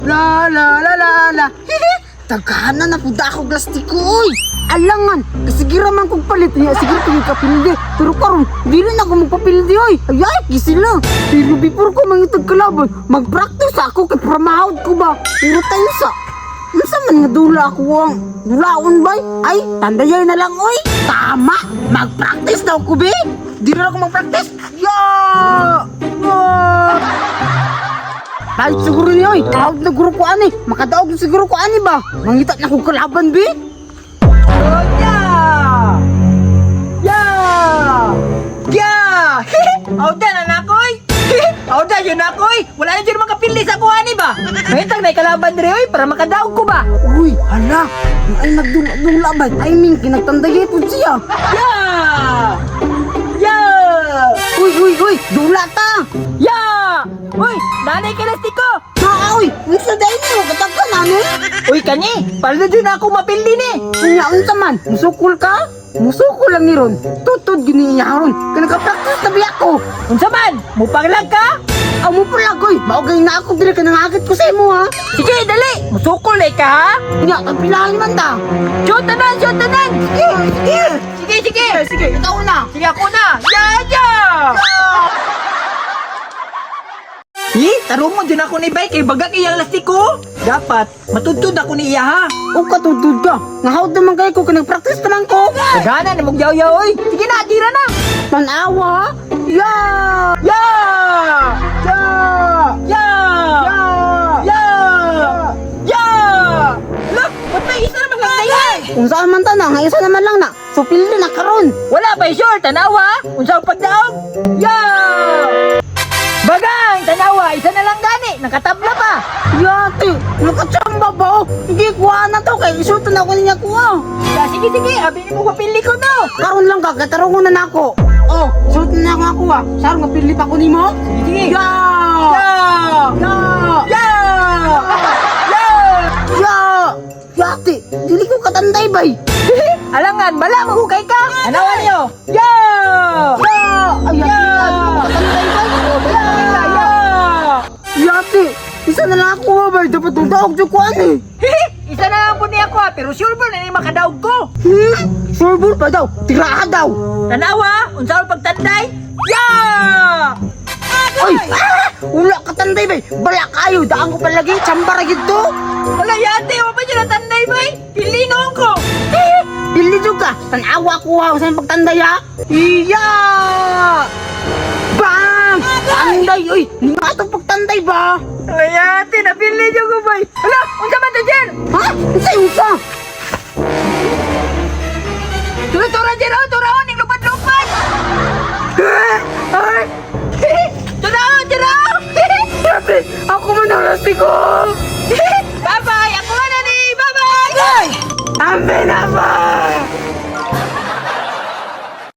La la la la la. Tagahanan na puda ako plastiko oy. Alangan, kasigira man kong palit niya, siguro tingin kapildi. Pero karon, di rin ako magpapildi oy. Ayay, gisila. Pero before ko mangitag kalaban, mag-practice ako kay pramahod ko ba. Pero tayo sa, nasa man nga dula ako ang dulaon ba? Ay, tandayay na lang oy. Tama, mag-practice daw ko be. Di rin ako mag-practice. Kahit siguro niya oy, tawag na guro ko ani. Makadaog na siguro ko ani ba? Mangita na akong kalaban be. Oh, yeah! Yeah! Yeah! Auda na nakoy! Auda yun nakoy! Wala na dyan makapili sa kuha ni ba? Mahintang na ikalaban rin oy para makadaog ko ba? Uy, hala! Ay nagdula ba? I mean, kinagtandagay po siya! Yeah! Yeah! Uy! Dula ta! Yeah! Uy! Nanay kinastiko! Uy! Unsa dahil niyo? Katagka namin? Uy, kani! Para na dyan ako mapildi ni! Unya, unsa man? Musukul ka? Musukul lang ni Ron. Tutod gini niya Ron. Kanagka-practice tabi ako. Unsa man? Mupaglag ka? Mupaglag oy. Maugay na ako dili ka nangagit ko sa imo ha. Sige, dali. Musukul ka ha? Unya, kapilahan man ta. Shoot tanan! Sige. Ikaw na. Sige, ako na. Yeah! Tarong mo din ako ni Bay kay bagak iyang lastiko. Dapat matudtod ako ni iya ha. O katudtod ka. Nahawd naman kayo ko kanag-practice naman ko. Sagana na mong yaw-yaw oy. Sige na, tira na. Tanawa. Yeah! Look, ba't may isa naman lang tayo? Kung saan man tanang, isa naman lang na. So pildi na karon. Wala ba sure, tanawa? Kung saan pagdaog? Yeah! Bagang! Tanawa! Isa na lang gani! Nakatabla pa! Yati! Nakatsamba ba o? Hindi kuha na to kay isutan ako niya kuha! Sige! Abinin mo kapili ko no! Karon lang ka! Katarungon na ako! Oh! Isutan na ako ha! Saan mapili pa ko ni mo? Sige! Yati! Dili ko katanday bay! Alangan! Bala! Mahukay ka! Anawan niyo! Katanday bay! Yati! Isa na lang ako ba? Dapat daog ko ani! Isa na lang po niya ako pero sure ba na makadaog ko? Sure ba pa daw? Tirahan daw! Tanawa! Unsa ang pagtanday? Oy! Wala ka tanday bay! Bala kayo! Daan ko palagi! Tsambara gito! Wala yate! Wala pa dyan ang tanday bay! Pilinong ko! Pili juga! Tanawa ko ha! Saan pagtanday ha? Bang! Tanday! Uy! Hindi nga itong pagtanday ba? Ayate! Napili nyo ko bay! Hala! Unsa man to dyan? Ha? Unsa? Tura dyan o! Tura o! Ning lupad-lupad! Ay! Tura o! Yate! Ako man ang lastiko! Bye-bye! Ako man na ni! Bye-bye! Ambe na ba?